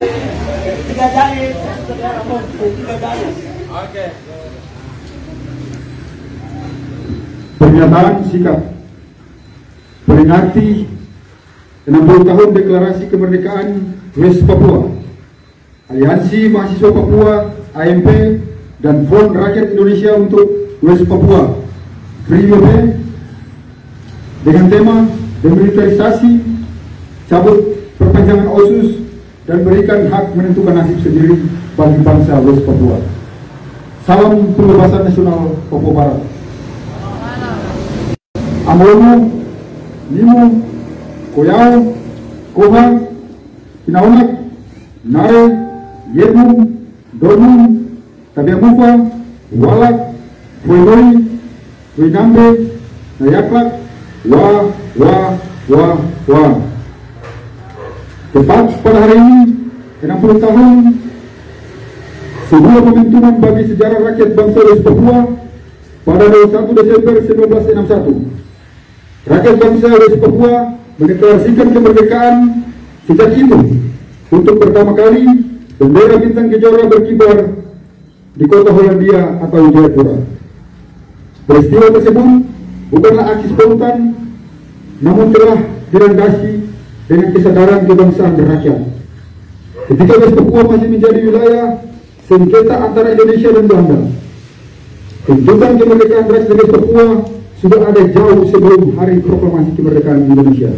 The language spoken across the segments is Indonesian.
Tiga jari, tiga jari. Oke. Pernyataan sikap peringati 60 tahun Deklarasi Kemerdekaan West Papua, Aliansi Mahasiswa Papua AMP dan Front Rakyat Indonesia untuk West Papua FreeWP dengan tema demilitarisasi, cabut perpanjangan OSUS dan berikan hak menentukan nasib sendiri bagi bangsa West Papua. Salam Pembebasan Nasional Papua Barat. Amonu, Nimu, Koyao, Koha, Kinaunak, Nare, Yebu, Donu, Tabiamufa, Walak, Fuegoi, Fuinambe, Nayaklak, Wa. Tepat pada hari ini, 60 tahun, sebuah momentum bagi sejarah rakyat bangsa West Papua pada 21 Desember 1961. Rakyat bangsa West Papua mendeklarasikan kemerdekaan. Sejak itu, untuk pertama kali, bendera bintang kejora berkibar di kota Hollandia atau Jayapura. Peristiwa tersebut bukanlah aksi spontan, namun telah dilandasi dengan kesadaran kebangsaan rakyat. Ketika West Papua masih menjadi wilayah sengketa antara Indonesia dan Belanda, tuntutan kemerdekaan rakyat West Papua sudah ada jauh sebelum hari proklamasi kemerdekaan Indonesia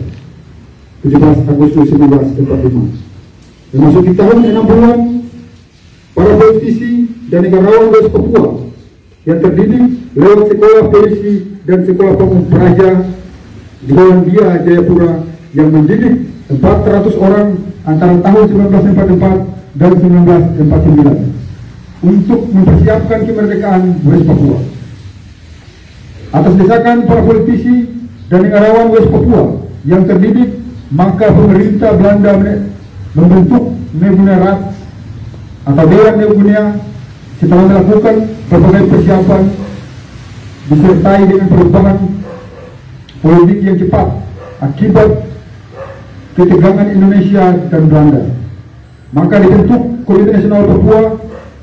17 Agustus 1945. Memasuki tahun 60-an, para politisi dan negarawan West Papua yang terdidik lewat sekolah polisi dan sekolah pamung praja di Hollandia Jayapura yang mendidik 400 orang antara tahun 1944 dan 1949 untuk mempersiapkan kemerdekaan West Papua. Atas desakan para politisi dan negarawan West Papua yang terdidik, maka pemerintah Belanda membentuk Nebunerat atau Dewan Nebunia setelah melakukan berbagai persiapan disertai dengan perubahan politik yang cepat akibat ketegangan Indonesia dan Belanda. Maka dibentuk Komite Nasional Papua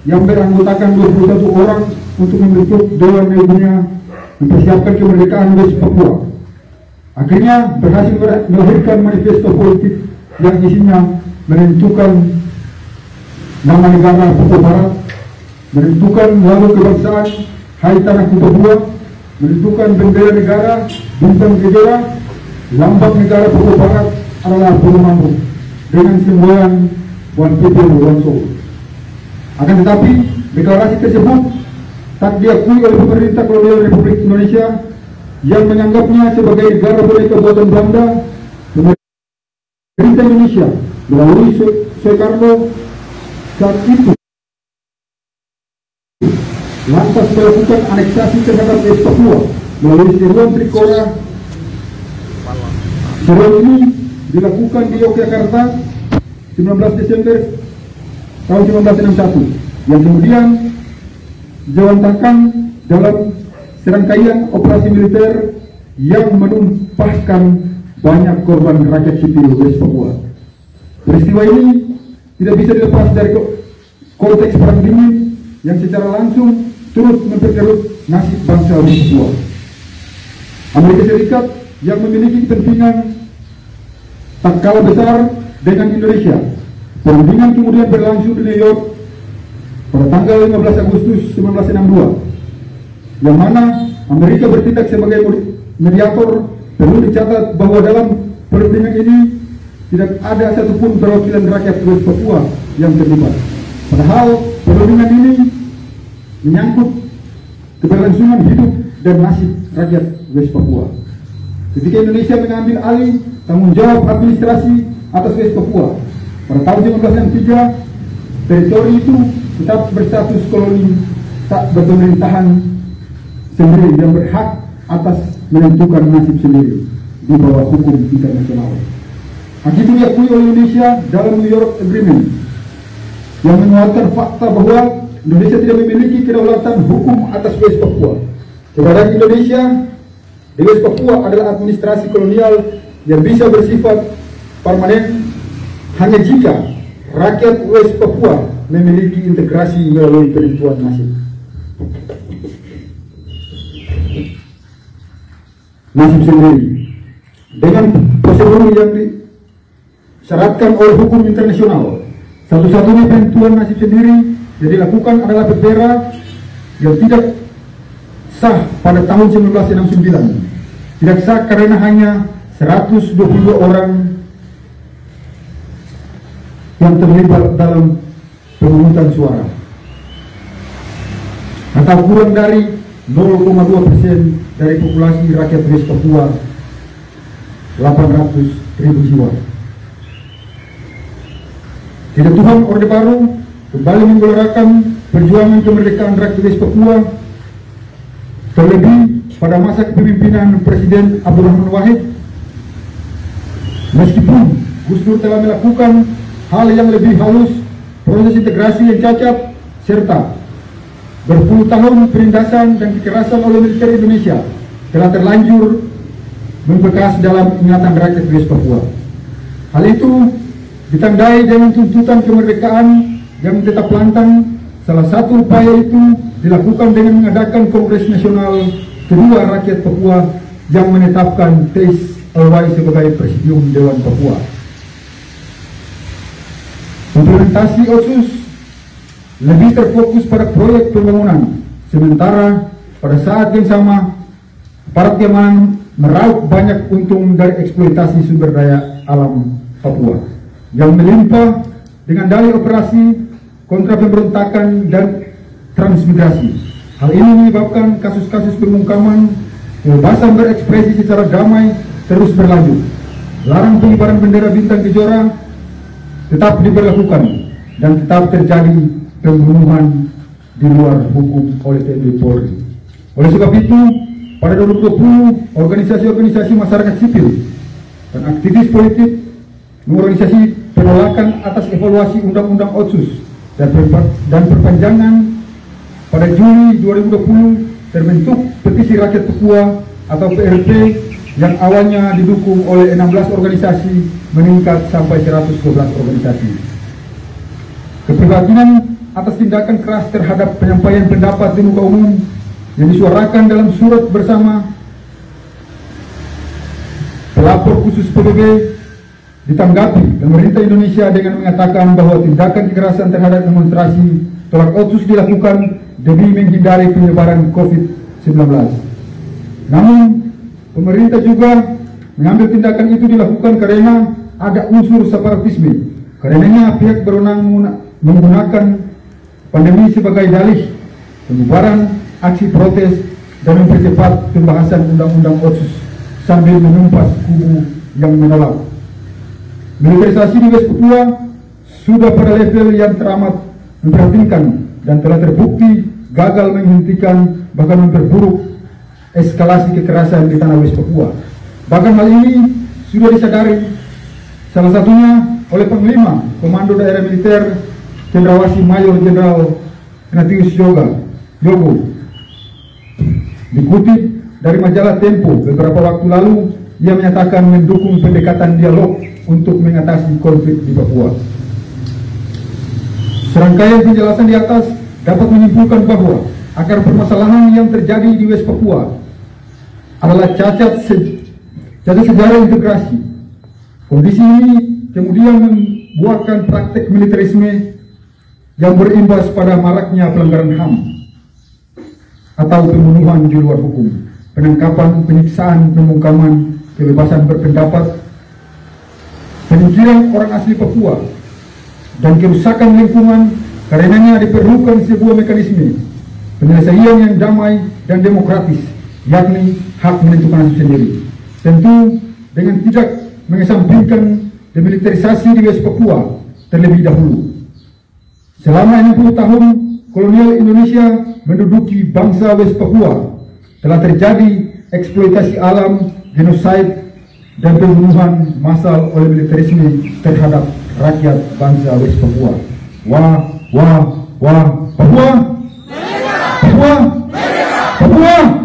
yang beranggotakan 21 orang untuk membentuk Dewan Nebunia mempersiapkan kemerdekaan West Papua. Akhirnya berhasil melahirkan manifesto politik yang isinya menentukan nama negara Papua Barat, menentukan lagu kebangsaan Hai Tanahku Papua, menentukan bendera negara bintang kejora, lambang negara Papua Barat adalah Pulau Mampu dengan semboyan One People One Soul. Akan tetapi deklarasi tersebut tak diakui oleh pemerintah kolonial Republik Indonesia yang menganggapnya sebagai negara boneka buatan Belanda. Pemerintah Indonesia melalui Soekarno saat itu lantas melakukan aneksasi terhadap West Papua melalui seruan Trikora. Seruan ini dilakukan di Yogyakarta 19 Desember tahun 1961 yang kemudian dijawantakan dalam serangkaian operasi militer yang menumpahkan banyak korban rakyat sipil West Papua. Peristiwa ini tidak bisa dilepas dari konteks perang dingin yang secara langsung turut memperkeruh nasib bangsa West Papua. Amerika Serikat yang memiliki kepentingan tak kalah besar dengan Indonesia. Perundingan kemudian berlangsung di New York pada tanggal 15 Agustus 1962, yang mana Amerika bertindak sebagai mediator. Perlu dicatat bahwa dalam perundingan ini tidak ada satupun perwakilan rakyat West Papua yang terlibat. Padahal perundingan ini menyangkut keberlangsungan hidup dan nasib rakyat West Papua. Ketika Indonesia mengambil alih tanggung jawab administrasi atas West Papua pada tahun 1963, teritori itu tetap berstatus koloni tak berpemerintahan sendiri yang berhak atas menentukan nasib sendiri di bawah hukum internasional. Hak itu diakui oleh Indonesia dalam New York Agreement yang menguatkan fakta bahwa Indonesia tidak memiliki kedaulatan hukum atas West Papua. Keberadaan Indonesia di West Papua adalah administrasi kolonial yang bisa bersifat permanen hanya jika rakyat West Papua memiliki integrasi melalui penentuan nasib. Nasib sendiri dengan prosedur yang disyaratkan oleh hukum internasional. Satu-satunya penentuan nasib sendiri yang dilakukan adalah perkara yang tidak sah pada tahun 1969. Tidak sah karena hanya 122 orang yang terlibat dalam pemungutan suara, atau kurang dari 0,2% dari populasi rakyat West Papua 800.000 jiwa. Ketuhan Orde Baru kembali menggelorkan perjuangan kemerdekaan rakyat West Papua, terlebih pada masa kepemimpinan Presiden Abdurrahman Wahid. Meskipun Gus Dur telah melakukan hal yang lebih halus, proses integrasi yang cacat, serta berpuluh tahun penindasan dan kekerasan oleh militer Indonesia telah terlanjur membekas dalam ingatan rakyat West Papua. Hal itu ditandai dengan tuntutan kemerdekaan yang tetap lantang. Salah satu upaya itu dilakukan dengan mengadakan Kongres Nasional kedua rakyat Papua yang menetapkan Teis Alwai sebagai Presidium Dewan Papua. Implementasi OTSUS lebih terfokus pada proyek pembangunan, sementara pada saat yang sama aparat keamanan meraup banyak untung dari eksploitasi sumber daya alam Papua yang melimpah dengan dalih operasi kontra pemberontakan dan transmigrasi. Hal ini menyebabkan kasus-kasus pembungkaman, kebebasan berekspresi secara damai terus berlanjut. Larang pengibaran bendera bintang kejora tetap diberlakukan dan tetap terjadi pembunuhan di luar hukum oleh TNI Polri. Oleh sebab itu, pada 2020, organisasi-organisasi masyarakat sipil dan aktivis politik mengorganisasi penolakan atas evaluasi Undang-Undang OTSUS dan perpanjangan. Pada Juli 2020 terbentuk Petisi Rakyat Papua atau PRP yang awalnya didukung oleh 16 organisasi meningkat sampai 112 organisasi. Keprihatinan atas tindakan keras terhadap penyampaian pendapat di muka umum yang disuarakan dalam surat bersama pelapor khusus PBB ditanggapi pemerintah Indonesia dengan mengatakan bahwa tindakan kekerasan terhadap demonstrasi tolak OTSUS dilakukan demi menghindari penyebaran COVID-19. Namun, pemerintah juga mengambil tindakan itu dilakukan karena ada unsur separatisme. Karenanya pihak berwenang menggunakan pandemi sebagai dalih pembubaran aksi protes dan mempercepat pembahasan Undang-Undang OTSUS sambil menumpas kubu yang menolak. Militerisasi di West Papua sudah pada level yang teramat memprihatinkan dan telah terbukti gagal menghentikan bahkan memperburuk eskalasi kekerasan di tanah West Papua. Bahkan hal ini sudah disadari salah satunya oleh Panglima Komando Daerah Militer Cendrawasih Mayor Jenderal Ignatius Yogo. Dikutip dari majalah Tempo beberapa waktu lalu, ia menyatakan mendukung pendekatan dialog untuk mengatasi konflik di Papua. Serangkaian penjelasan di atas dapat menyimpulkan bahwa akar permasalahan yang terjadi di West Papua adalah cacat sejarah integrasi. Kondisi ini kemudian membuahkan praktek militerisme yang berimbas pada maraknya pelanggaran HAM atau pembunuhan di luar hukum, penangkapan, penyiksaan, pembungkaman, kebebasan berpendapat, penyingkiran orang asli Papua, dan kerusakan lingkungan. Karenanya diperlukan sebuah mekanisme penyelesaian yang damai dan demokratis, yakni hak menentukan nasib sendiri. Tentu dengan tidak mengesampingkan demilitarisasi di West Papua terlebih dahulu. Selama 60 tahun kolonial Indonesia menduduki bangsa West Papua, telah terjadi eksploitasi alam, genosid, dan pembunuhan massal oleh militerisme terhadap rakyat bangsa West Papua. Papua! Papua! Papua!